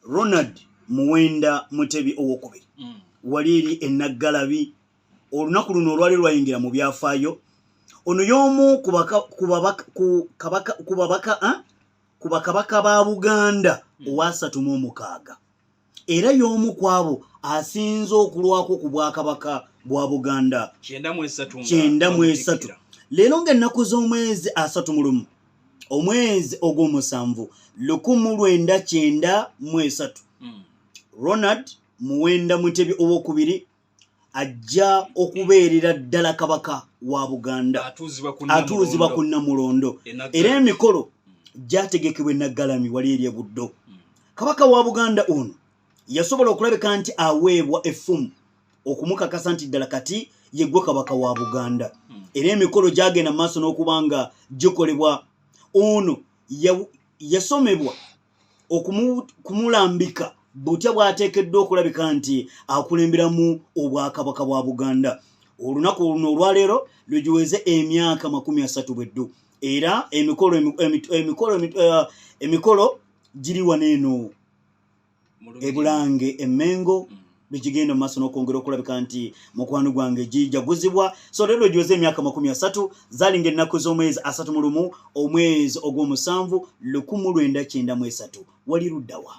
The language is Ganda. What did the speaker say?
Ronald Muwenda Mutebi owokubiri wali eri enaggalabi olunaku luno olwali lwayingira mu byafaayo ono y'omu ku bakabaka ba Buganda ow'asatu mu omukaaga era y'omu ku abo asinze okulwako ku bwakabaka bwa Buganda 93 leero ng'ennaku z'omwezi 31 omwezi ogw'omusanvu 1993 Ronald Muwenda Mutebi owokubiri ajja okubeerera ddala kabaka wa Buganda atuuzibwa ku Namulondo era emikolo gyategekebwa Naggalami wali eri Buddo. Kabaka wa Buganda ono yasobola okulabika nti aweebwa effumu okumukakasa nti ddala kati yeggwe kabaka wa Buganda era emikolo gyagenda mu maaso n'okubanga gikolebwa. Ono yasomebwa kumulambika butya bw'ateekeddwa okulabika nti akulemberamu obwakabaka bwa Buganda. Olunaku luno olwaleero lugiweze emyaka 30 bweddu era emikolo giri wano eno ebulange emmengo bigenda mu maaso n'okwongera okulabika nti mukwano gwange gijaguzibwa. So leero giweze emyaka 30 zalinga ennaku z'omwezi 31 omwezi ogw'omusanvu 1993 wali luddawa.